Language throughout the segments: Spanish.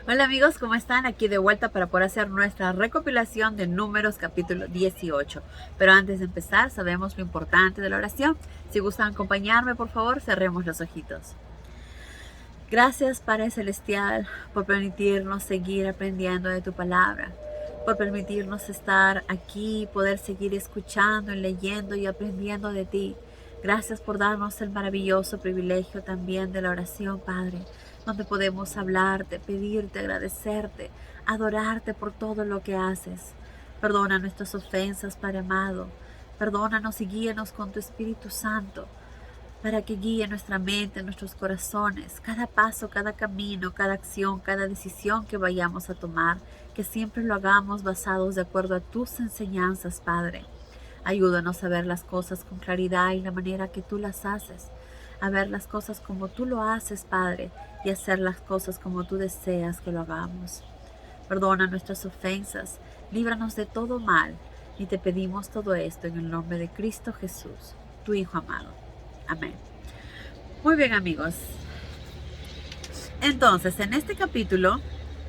Hola amigos, ¿cómo están? Aquí de vuelta para poder hacer nuestra recopilación de Números capítulo 18. Pero antes de empezar, sabemos lo importante de la oración. Si gustan acompañarme, por favor, cerremos los ojitos. Gracias, Padre Celestial, por permitirnos seguir aprendiendo de tu palabra, por permitirnos estar aquí, poder seguir escuchando, leyendo y aprendiendo de ti. Gracias por darnos el maravilloso privilegio también de la oración, Padre, donde podemos hablarte, pedirte, agradecerte, adorarte por todo lo que haces. Perdona nuestras ofensas, Padre amado. Perdónanos y guíanos con tu Espíritu Santo, para que guíe nuestra mente, nuestros corazones, cada paso, cada camino, cada acción, cada decisión que vayamos a tomar, que siempre lo hagamos basados de acuerdo a tus enseñanzas, Padre. Ayúdanos a ver las cosas con claridad y la manera que tú las haces, a ver las cosas como tú lo haces, Padre, y hacer las cosas como tú deseas que lo hagamos. Perdona nuestras ofensas, líbranos de todo mal, y te pedimos todo esto en el nombre de Cristo Jesús, tu Hijo amado. Amén. Muy bien, amigos. Entonces, en este capítulo,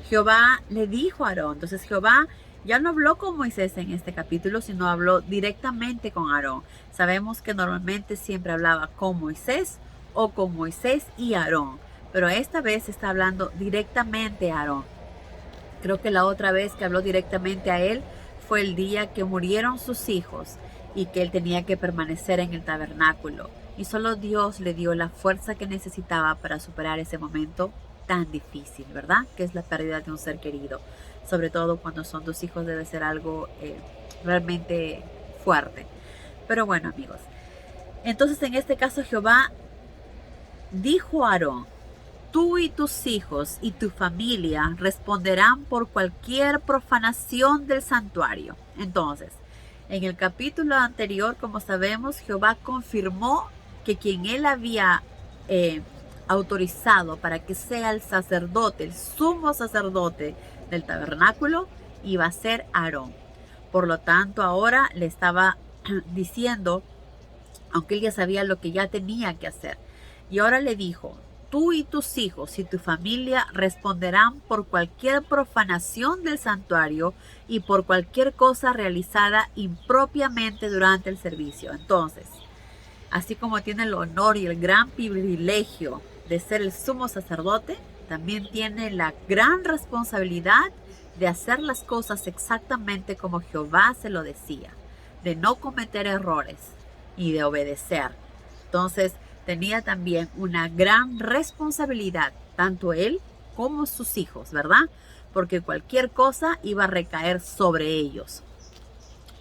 Jehová le dijo a Aarón. Entonces, Jehová ya no habló con Moisés en este capítulo, sino habló directamente con Aarón. Sabemos que normalmente siempre hablaba con Moisés o con Moisés y Aarón, pero esta vez está hablando directamente a Aarón. Creo que la otra vez que habló directamente a él fue el día que murieron sus hijos y que él tenía que permanecer en el tabernáculo. Y solo Dios le dio la fuerza que necesitaba para superar ese momento tan difícil, ¿verdad? Que es la pérdida de un ser querido. Sobre todo cuando son tus hijos, debe ser algo realmente fuerte. Pero bueno, amigos. Entonces en este caso Jehová dijo a Aarón: tú y tus hijos y tu familia responderán por cualquier profanación del santuario. Entonces, en el capítulo anterior, como sabemos, Jehová confirmó que quien él había autorizado para que sea el sacerdote, el sumo sacerdote del tabernáculo, iba a ser Aarón. Por lo tanto, ahora le estaba diciendo, aunque él ya sabía lo que ya tenía que hacer, y ahora le dijo: tú y tus hijos y tu familia responderán por cualquier profanación del santuario y por cualquier cosa realizada impropiamente durante el servicio. Entonces, así como tiene el honor y el gran privilegio de ser el sumo sacerdote, también tiene la gran responsabilidad de hacer las cosas exactamente como Jehová se lo decía, de no cometer errores y de obedecer. Entonces, tenía también una gran responsabilidad, tanto él como sus hijos, ¿verdad? Porque cualquier cosa iba a recaer sobre ellos.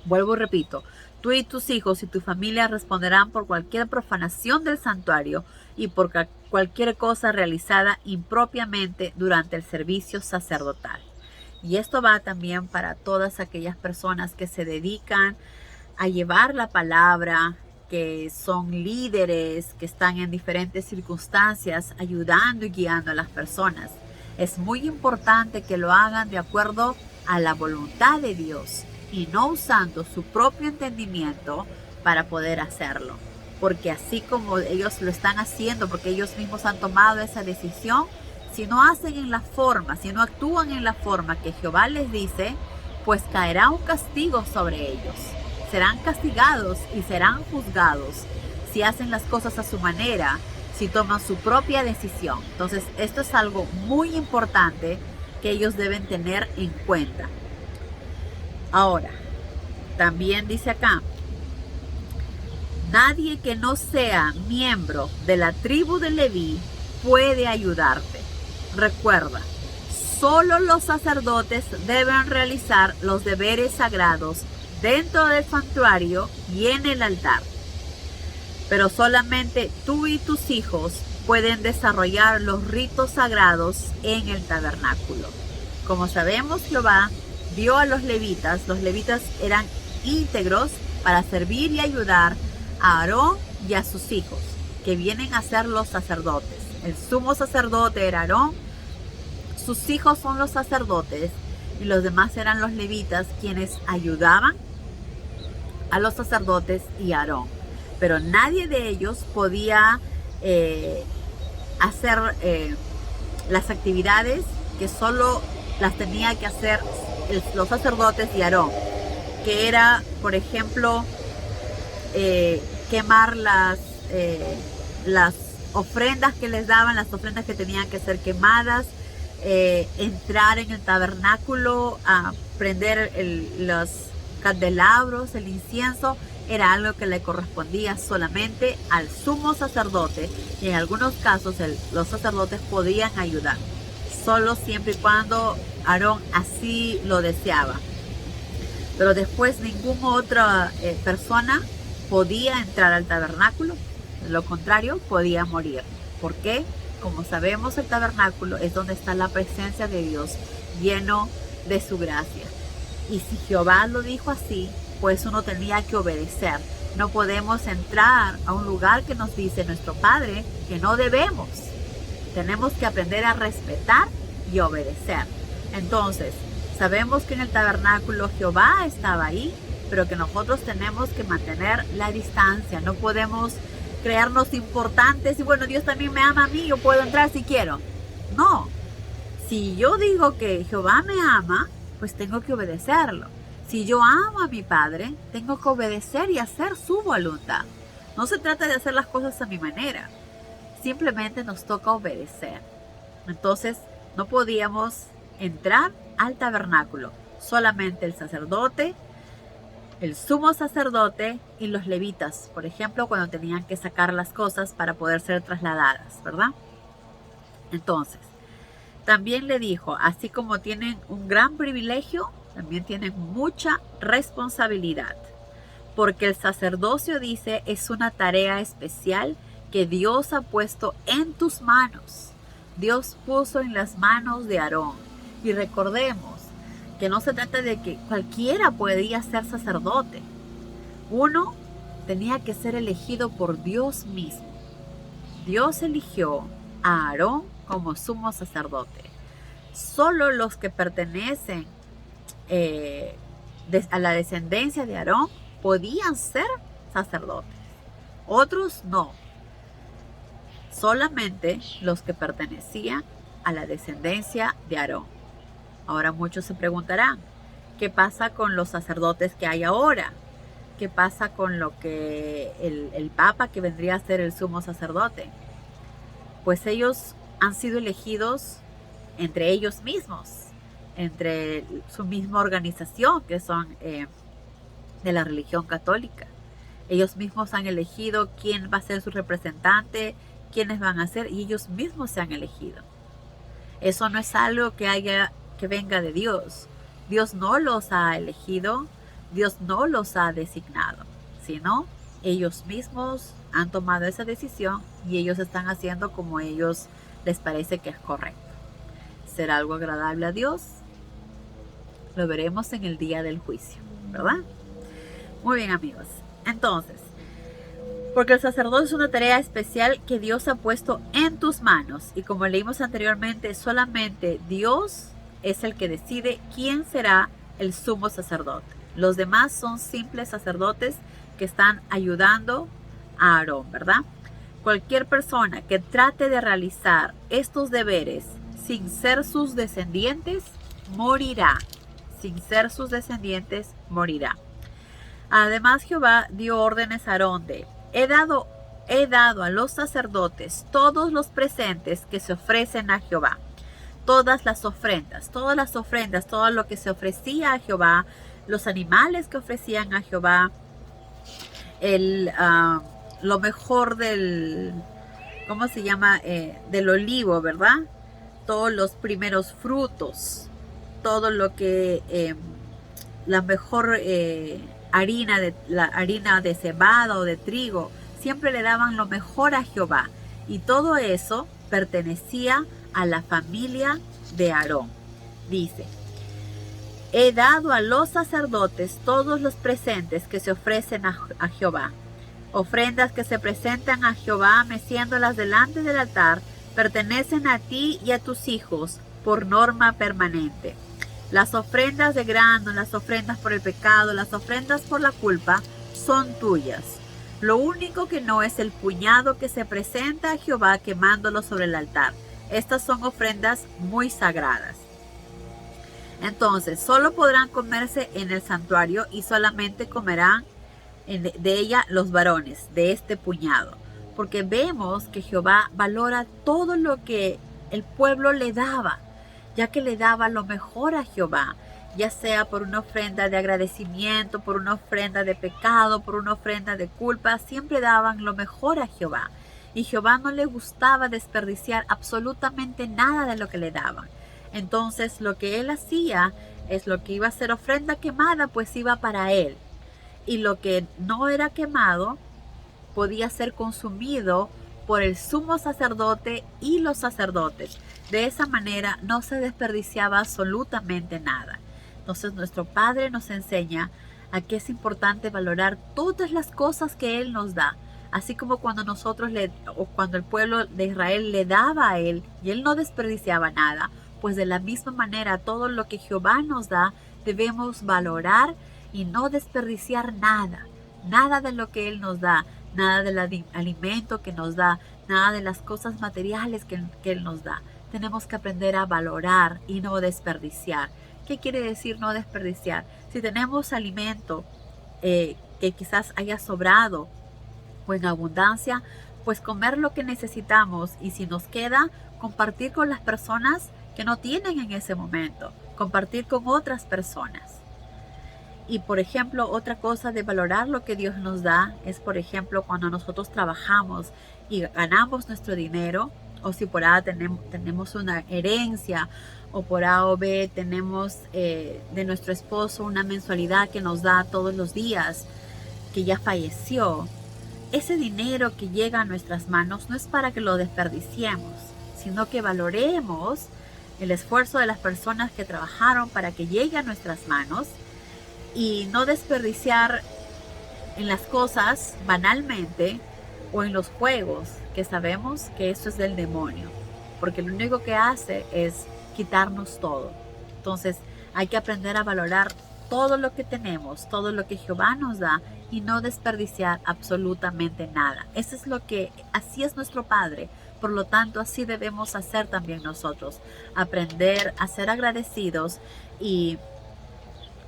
Vuelvo y repito: tú y tus hijos y tu familia responderán por cualquier profanación del santuario y por cualquier cosa realizada impropiamente durante el servicio sacerdotal. Y esto va también para todas aquellas personas que se dedican a llevar la palabra, que son líderes, que están en diferentes circunstancias ayudando y guiando a las personas. Es muy importante que lo hagan de acuerdo a la voluntad de Dios y no usando su propio entendimiento para poder hacerlo. Porque así como ellos lo están haciendo, porque ellos mismos han tomado esa decisión, si no hacen en la forma, si no actúan en la forma que Jehová les dice, pues caerá un castigo sobre ellos. Serán castigados y serán juzgados si hacen las cosas a su manera, si toman su propia decisión. Entonces, esto es algo muy importante que ellos deben tener en cuenta. Ahora, también dice acá: nadie que no sea miembro de la tribu de Leví puede ayudarte. Recuerda, solo los sacerdotes deben realizar los deberes sagrados dentro del santuario y en el altar. Pero solamente tú y tus hijos pueden desarrollar los ritos sagrados en el tabernáculo. Como sabemos, Jehová dio a los levitas eran íntegros para servir y ayudar a Aarón y a sus hijos, que vienen a ser los sacerdotes. El sumo sacerdote era Aarón, sus hijos son los sacerdotes y los demás eran los levitas, quienes ayudaban a los sacerdotes y a Aarón. Pero nadie de ellos podía hacer las actividades que solo las tenía que hacer los sacerdotes de Aarón, que era, por ejemplo, quemar las ofrendas que les daban, las ofrendas que tenían que ser quemadas, entrar en el tabernáculo a prender los candelabros, el incienso, era algo que le correspondía solamente al sumo sacerdote, y en algunos casos los sacerdotes podían ayudar, solo siempre y cuando Aarón así lo deseaba. Pero después ninguna otra persona podía entrar al tabernáculo, de lo contrario podía morir. ¿Por qué? Como sabemos, el tabernáculo es donde está la presencia de Dios, lleno de su gracia. Y si Jehová lo dijo así, pues uno tenía que obedecer. No podemos entrar a un lugar que nos dice nuestro Padre que no debemos. Tenemos que aprender a respetar y obedecer. Entonces, sabemos que en el tabernáculo Jehová estaba ahí, pero que nosotros tenemos que mantener la distancia. No podemos creernos importantes y bueno, Dios también me ama a mí, yo puedo entrar si quiero. No, si yo digo que Jehová me ama, pues tengo que obedecerlo. Si yo amo a mi Padre, tengo que obedecer y hacer su voluntad. No se trata de hacer las cosas a mi manera, simplemente nos toca obedecer. Entonces, no podíamos entrar al tabernáculo, solamente el sacerdote, el sumo sacerdote y los levitas, por ejemplo, cuando tenían que sacar las cosas para poder ser trasladadas, ¿verdad? Entonces, también le dijo, así como tienen un gran privilegio, también tienen mucha responsabilidad, porque el sacerdocio, dice, es una tarea especial que Dios ha puesto en tus manos. Dios puso en las manos de Aarón. Y recordemos que no se trata de que cualquiera podía ser sacerdote. Uno tenía que ser elegido por Dios mismo. Dios eligió a Aarón como sumo sacerdote. Solo los que pertenecen a la descendencia de Aarón podían ser sacerdotes. Otros no. Solamente los que pertenecían a la descendencia de Aarón. Ahora muchos se preguntarán, ¿qué pasa con los sacerdotes que hay ahora? ¿Qué pasa con lo que el Papa, que vendría a ser el sumo sacerdote? Pues ellos han sido elegidos entre ellos mismos, entre su misma organización, que son de la religión católica. Ellos mismos han elegido quién va a ser su representante, quiénes van a ser, y ellos mismos se han elegido. Eso no es algo que venga de Dios. Dios no los ha elegido, Dios no los ha designado, sino ellos mismos han tomado esa decisión y ellos están haciendo como ellos les parece que es correcto. ¿Será algo agradable a Dios? Lo veremos en el día del juicio, ¿verdad? Muy bien, amigos. Entonces, porque el sacerdocio es una tarea especial que Dios ha puesto en tus manos. Y como leímos anteriormente, solamente Dios es el que decide quién será el sumo sacerdote. Los demás son simples sacerdotes que están ayudando a Aarón, ¿verdad? Cualquier persona que trate de realizar estos deberes sin ser sus descendientes, morirá. Sin ser sus descendientes, morirá. Además, Jehová dio órdenes a Aarón de: He dado a los sacerdotes todos los presentes que se ofrecen a Jehová. Todas las ofrendas, todo lo que se ofrecía a Jehová, los animales que ofrecían a Jehová, lo mejor del, ¿cómo se llama? Del olivo, ¿verdad? Todos los primeros frutos, todo lo que, la mejor la harina de cebada o de trigo, siempre le daban lo mejor a Jehová. Y todo eso pertenecía a la familia de Aarón. Dice: He dado a los sacerdotes todos los presentes que se ofrecen a Jehová. Ofrendas que se presentan a Jehová, meciéndolas delante del altar, pertenecen a ti y a tus hijos por norma permanente. Las ofrendas de grano, las ofrendas por el pecado, las ofrendas por la culpa son tuyas. Lo único que no es el puñado que se presenta a Jehová quemándolo sobre el altar. Estas son ofrendas muy sagradas. Entonces, solo podrán comerse en el santuario y solamente comerán de ella los varones de este puñado. Porque vemos que Jehová valora todo lo que el pueblo le daba, ya que le daba lo mejor a Jehová, ya sea por una ofrenda de agradecimiento, por una ofrenda de pecado, por una ofrenda de culpa, siempre daban lo mejor a Jehová. Y Jehová no le gustaba desperdiciar absolutamente nada de lo que le daban. Entonces lo que él hacía es lo que iba a ser ofrenda quemada, pues iba para él. Y lo que no era quemado podía ser consumido por el sumo sacerdote y los sacerdotes. De esa manera no se desperdiciaba absolutamente nada. Entonces nuestro Padre nos enseña a que es importante valorar todas las cosas que Él nos da. Así como cuando cuando el pueblo de Israel le daba a Él y Él no desperdiciaba nada, pues de la misma manera todo lo que Jehová nos da debemos valorar y no desperdiciar nada. Nada de lo que Él nos da, nada del alimento que nos da, nada de las cosas materiales que Él nos da. Tenemos que aprender a valorar y no desperdiciar. ¿Qué quiere decir no desperdiciar? Si tenemos alimento que quizás haya sobrado o en abundancia, pues comer lo que necesitamos y si nos queda, compartir con las personas que no tienen en ese momento, compartir con otras personas. Y por ejemplo, otra cosa de valorar lo que Dios nos da es, por ejemplo, cuando nosotros trabajamos y ganamos nuestro dinero, o si por A tenemos una herencia, o por A o B tenemos de nuestro esposo una mensualidad que nos da todos los días, que ya falleció. Ese dinero que llega a nuestras manos no es para que lo desperdiciemos, sino que valoremos el esfuerzo de las personas que trabajaron para que llegue a nuestras manos y no desperdiciar en las cosas banalmente o en los juegos, que sabemos que eso es del demonio, porque lo único que hace es quitarnos todo. Entonces hay que aprender a valorar todo lo que tenemos, todo lo que Jehová nos da y no desperdiciar absolutamente nada. Eso es así es nuestro Padre. Por lo tanto, así debemos hacer también nosotros. Aprender a ser agradecidos y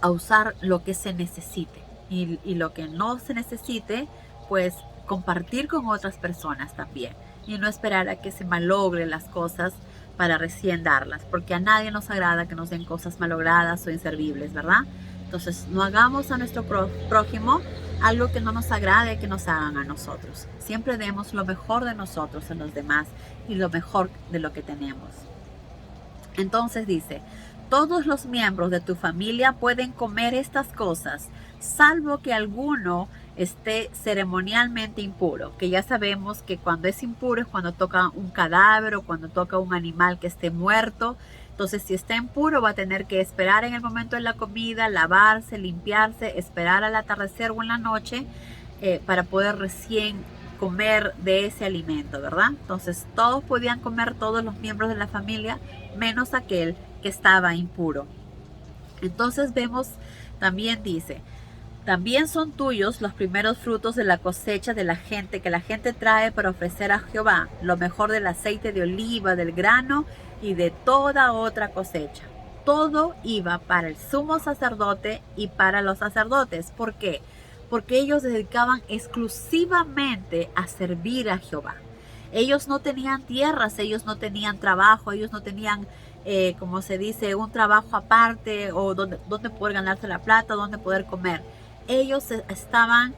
a usar lo que se necesite. Y lo que no se necesite, pues compartir con otras personas también. Y no esperar a que se malogren las cosas para recién darlas. Porque a nadie nos agrada que nos den cosas malogradas o inservibles, ¿verdad? Entonces, no hagamos a nuestro prójimo algo que no nos agrade que nos hagan a nosotros. Siempre demos lo mejor de nosotros a los demás y lo mejor de lo que tenemos. Entonces dice, todos los miembros de tu familia pueden comer estas cosas, salvo que alguno esté ceremonialmente impuro, que ya sabemos que cuando es impuro es cuando toca un cadáver o cuando toca un animal que esté muerto. Entonces, si está impuro, va a tener que esperar en el momento de la comida, lavarse, limpiarse, esperar al atardecer o en la noche para poder recién comer de ese alimento, ¿verdad? Entonces, todos podían comer, todos los miembros de la familia, menos aquel que estaba impuro. Entonces vemos, también dice, también son tuyos los primeros frutos de la cosecha de la gente, que la gente trae para ofrecer a Jehová, lo mejor del aceite de oliva, del grano y de toda otra cosecha. Todo iba para el sumo sacerdote y para los sacerdotes. ¿Por qué? Porque ellos se dedicaban exclusivamente a servir a Jehová. Ellos no tenían tierras, ellos no tenían trabajo, ellos no tenían, como se dice, un trabajo aparte o donde poder ganarse la plata, donde poder comer. Ellos estaban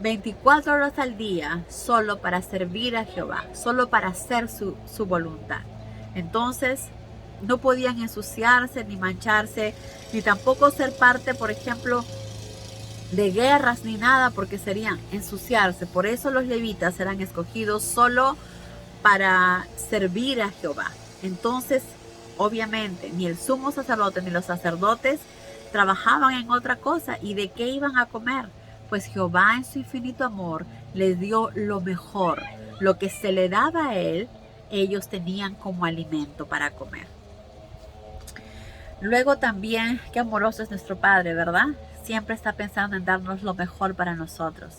24 horas al día solo para servir a Jehová, solo para hacer su voluntad. Entonces, no podían ensuciarse, ni mancharse, ni tampoco ser parte, por ejemplo, de guerras, ni nada, porque serían ensuciarse. Por eso los levitas eran escogidos solo para servir a Jehová. Entonces, obviamente, ni el sumo sacerdote ni los sacerdotes trabajaban en otra cosa. ¿Y de qué iban a comer? Pues Jehová en su infinito amor les dio lo mejor. Lo que se le daba a él, ellos tenían como alimento para comer. Luego también, qué amoroso es nuestro Padre, ¿verdad? Siempre está pensando en darnos lo mejor para nosotros.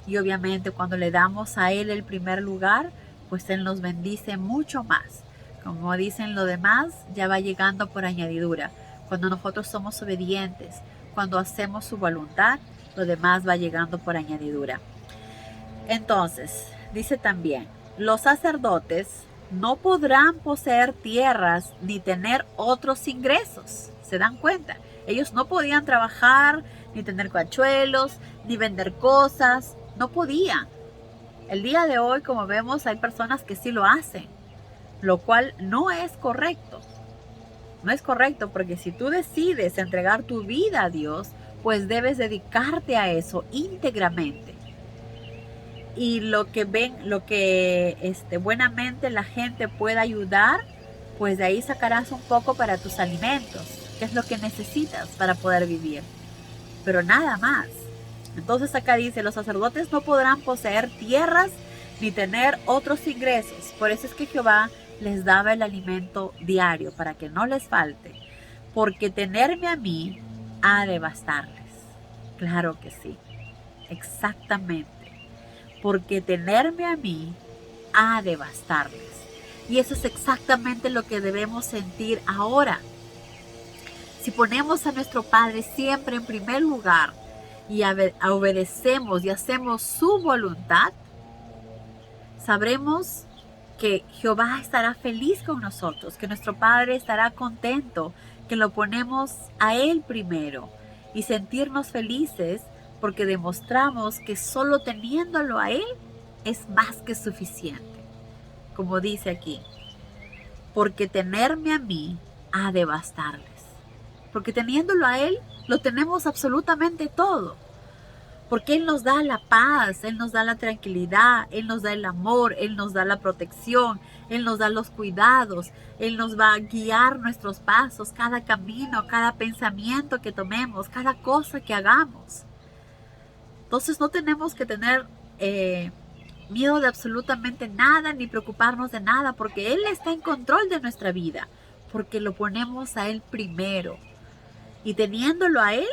Y obviamente cuando le damos a Él el primer lugar, pues Él nos bendice mucho más. Como dicen, lo demás ya va llegando por añadidura. Cuando nosotros somos obedientes, cuando hacemos su voluntad, lo demás va llegando por añadidura. Entonces, dice también, los sacerdotes no podrán poseer tierras ni tener otros ingresos. ¿Se dan cuenta? Ellos no podían trabajar, ni tener coachuelos, ni vender cosas. No podían. El día de hoy, como vemos, hay personas que sí lo hacen, lo cual no es correcto. No es correcto porque si tú decides entregar tu vida a Dios, pues debes dedicarte a eso íntegramente. Y lo que buenamente la gente pueda ayudar, pues de ahí sacarás un poco para tus alimentos, que es lo que necesitas para poder vivir. Pero nada más. Entonces acá dice, los sacerdotes no podrán poseer tierras ni tener otros ingresos. Por eso es que Jehová les daba el alimento diario para que no les falte. Porque tenerme a mí ha de bastarles. Claro que sí. Exactamente. Porque tenerme a mí ha de bastarles. Y eso es exactamente lo que debemos sentir ahora. Si ponemos a nuestro Padre siempre en primer lugar y obedecemos y hacemos su voluntad, sabremos que Jehová estará feliz con nosotros, que nuestro Padre estará contento, que lo ponemos a Él primero y sentirnos felices porque demostramos que solo teniéndolo a Él es más que suficiente. Como dice aquí, porque tenerme a mí ha de bastarles. Porque teniéndolo a Él, lo tenemos absolutamente todo. Porque Él nos da la paz, Él nos da la tranquilidad, Él nos da el amor, Él nos da la protección, Él nos da los cuidados, Él nos va a guiar nuestros pasos, cada camino, cada pensamiento que tomemos, cada cosa que hagamos. Entonces no tenemos que tener miedo de absolutamente nada, ni preocuparnos de nada, porque Él está en control de nuestra vida, porque lo ponemos a Él primero. Y teniéndolo a Él,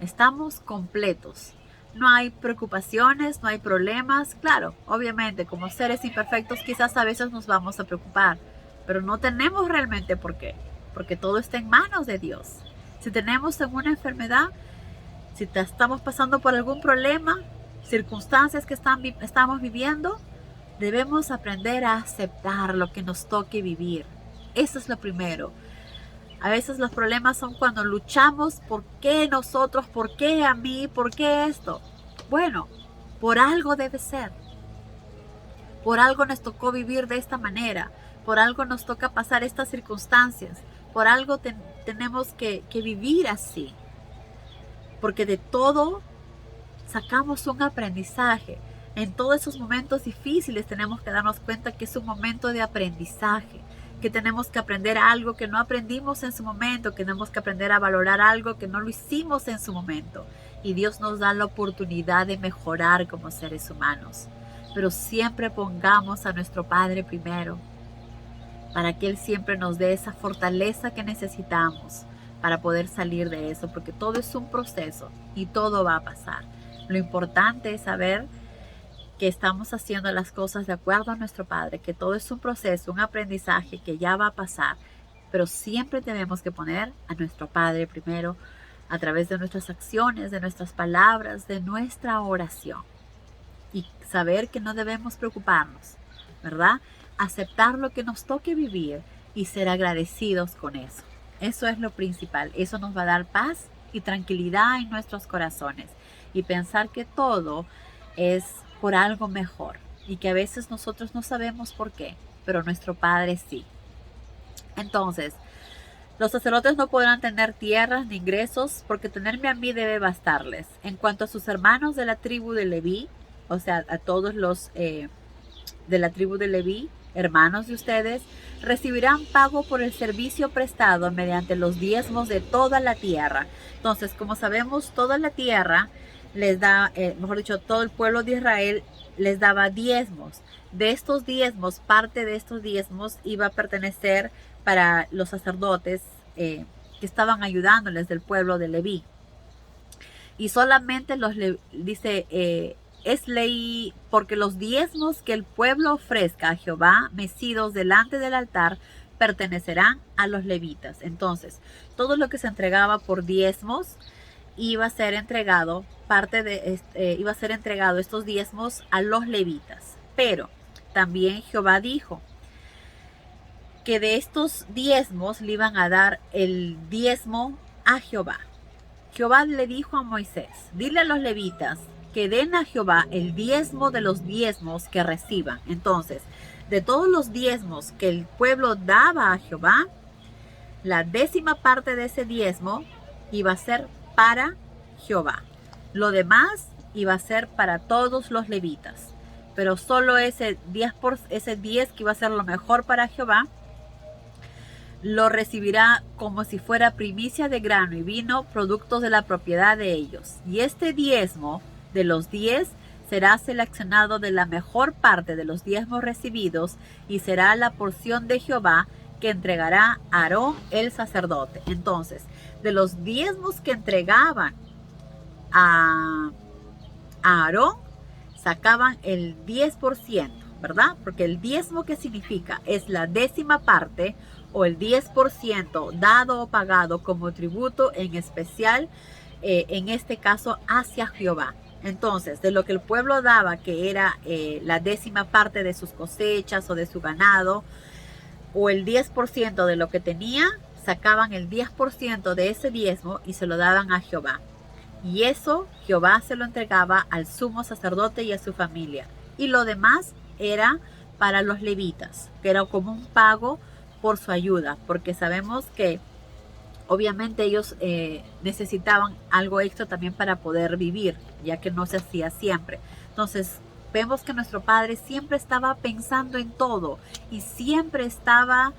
estamos completos. No hay preocupaciones, no hay problemas. Claro, obviamente, como seres imperfectos, quizás a veces nos vamos a preocupar, pero no tenemos realmente por qué, porque todo está en manos de Dios. Si tenemos alguna enfermedad, si estamos pasando por algún problema, circunstancias que estamos viviendo, debemos aprender a aceptar lo que nos toque vivir. Eso es lo primero. A veces los problemas son cuando luchamos, ¿por qué nosotros? ¿Por qué a mí? ¿Por qué esto? Bueno, por algo debe ser. Por algo nos tocó vivir de esta manera. Por algo nos toca pasar estas circunstancias. Por algo tenemos que vivir así. Porque de todo sacamos un aprendizaje. En todos esos momentos difíciles tenemos que darnos cuenta que es un momento de aprendizaje, que tenemos que aprender algo que no aprendimos en su momento, que tenemos que aprender a valorar algo que no lo hicimos en su momento. Y Dios nos da la oportunidad de mejorar como seres humanos. Pero siempre pongamos a nuestro Padre primero, para que Él siempre nos dé esa fortaleza que necesitamos para poder salir de eso, porque todo es un proceso y todo va a pasar. Lo importante es saber que estamos haciendo las cosas de acuerdo a nuestro Padre, que todo es un proceso, un aprendizaje que ya va a pasar, pero siempre tenemos que poner a nuestro Padre primero a través de nuestras acciones, de nuestras palabras, de nuestra oración. Y saber que no debemos preocuparnos, ¿verdad? Aceptar lo que nos toque vivir y ser agradecidos con eso. Eso es lo principal. Eso nos va a dar paz y tranquilidad en nuestros corazones. Y pensar que todo es por algo mejor. Y que a veces nosotros no sabemos por qué, pero nuestro Padre sí. Entonces, los sacerdotes no podrán tener tierras ni ingresos, porque tenerme a mí debe bastarles. En cuanto a sus hermanos de la tribu de Leví, o sea, a todos los de la tribu de Leví, hermanos de ustedes, recibirán pago por el servicio prestado mediante los diezmos de toda la tierra. Entonces, como sabemos, toda la tierra les da, mejor dicho, todo el pueblo de Israel les daba diezmos. De estos diezmos, parte de estos diezmos iba a pertenecer para los sacerdotes que estaban ayudándoles del pueblo de Leví. Y solamente es ley, porque los diezmos que el pueblo ofrezca a Jehová, mecidos delante del altar, pertenecerán a los levitas. Entonces, todo lo que se entregaba por diezmos iba a ser entregado, iba a ser entregado estos diezmos a los levitas. Pero también Jehová dijo que de estos diezmos le iban a dar el diezmo a Jehová. Jehová le dijo a Moisés, dile a los levitas que den a Jehová el diezmo de los diezmos que reciban. Entonces, de todos los diezmos que el pueblo daba a Jehová, la 10ª parte de ese diezmo iba a ser para Jehová. Lo demás iba a ser para todos los levitas. Pero solo ese 10 que iba a ser lo mejor para Jehová, lo recibirá como si fuera primicia de grano y vino, productos de la propiedad de ellos. Y este diezmo de los 10 será seleccionado de la mejor parte de los diezmos recibidos y será la porción de Jehová que entregará a Aarón el sacerdote. Entonces, de los diezmos que entregaban a Aarón, sacaban el 10%, ¿verdad? Porque el diezmo, ¿qué significa? Es la 10ª parte o el 10% dado o pagado como tributo, en especial, en este caso, hacia Jehová. Entonces, de lo que el pueblo daba, que era la 10ª parte de sus cosechas o de su ganado, o el 10% de lo que tenía, sacaban el 10% de ese diezmo y se lo daban a Jehová. Y eso Jehová se lo entregaba al sumo sacerdote y a su familia. Y lo demás era para los levitas, que era como un pago por su ayuda, porque sabemos que obviamente ellos necesitaban algo extra también para poder vivir, ya que no se hacía siempre. Entonces, vemos que nuestro Padre siempre estaba pensando en todo y siempre estaba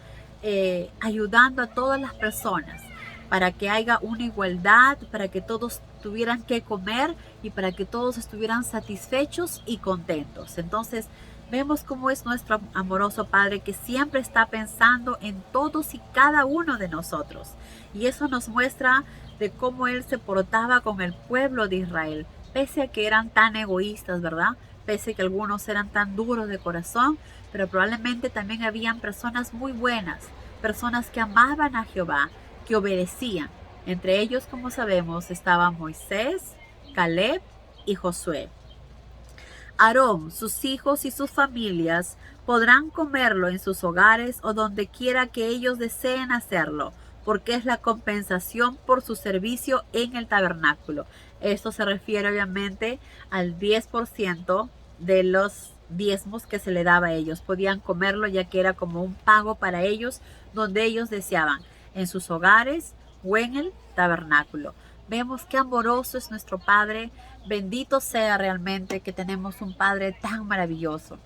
ayudando a todas las personas para que haya una igualdad, para que todos tuvieran que comer y para que todos estuvieran satisfechos y contentos. Entonces, vemos cómo es nuestro amoroso Padre, que siempre está pensando en todos y cada uno de nosotros. Y eso nos muestra de cómo Él se portaba con el pueblo de Israel, pese a que eran tan egoístas, ¿verdad? Pese a que algunos eran tan duros de corazón, pero probablemente también habían personas muy buenas, personas que amaban a Jehová, que obedecían. Entre ellos, como sabemos, estaban Moisés, Caleb y Josué. Aarón, sus hijos y sus familias podrán comerlo en sus hogares o donde quiera que ellos deseen hacerlo, porque es la compensación por su servicio en el tabernáculo. Esto se refiere obviamente al 10% de los diezmos que se le daba a ellos. Podían comerlo ya que era como un pago para ellos, donde ellos deseaban, en sus hogares o en el tabernáculo. Vemos qué amoroso es nuestro Padre. Bendito sea realmente que tenemos un Padre tan maravilloso.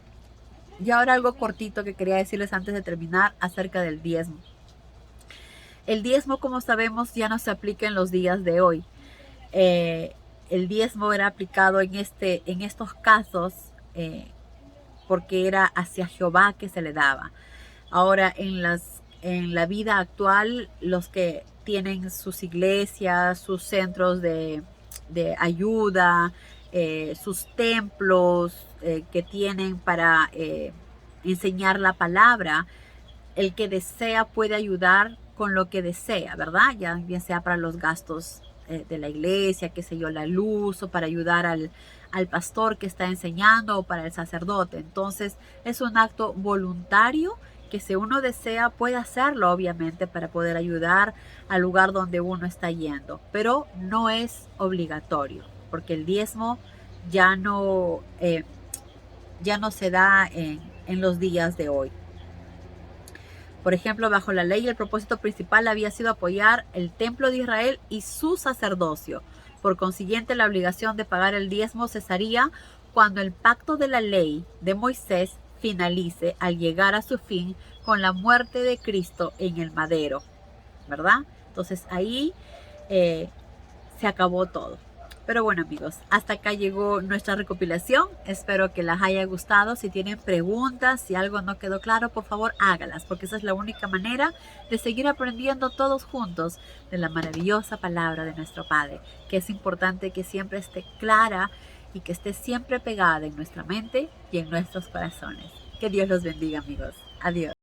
Y ahora algo cortito que quería decirles antes de terminar acerca del diezmo. El diezmo, como sabemos, ya no se aplica en los días de hoy. El diezmo era aplicado en estos casos porque era hacia Jehová que se le daba. Ahora en la vida actual, los que tienen sus iglesias, sus centros de ayuda, sus templos que tienen para enseñar la palabra, el que desea puede ayudar con lo que desea, ¿verdad? Ya bien sea para los gastos de la iglesia, qué sé yo, la luz, o para ayudar al pastor que está enseñando, o para el sacerdote. Entonces es un acto voluntario que si uno desea puede hacerlo, obviamente, para poder ayudar al lugar donde uno está yendo, pero no es obligatorio, porque el diezmo ya no se da en los días de hoy. Por ejemplo, bajo la ley, el propósito principal había sido apoyar el templo de Israel y su sacerdocio. Por consiguiente, la obligación de pagar el diezmo cesaría cuando el pacto de la ley de Moisés finalice al llegar a su fin con la muerte de Cristo en el madero, ¿verdad? Entonces ahí se acabó todo. Pero bueno, amigos, hasta acá llegó nuestra recopilación. Espero que les haya gustado. Si tienen preguntas, si algo no quedó claro, por favor hágalas, porque esa es la única manera de seguir aprendiendo todos juntos de la maravillosa palabra de nuestro Padre, que es importante que siempre esté clara y que esté siempre pegada en nuestra mente y en nuestros corazones. Que Dios los bendiga, amigos. Adiós.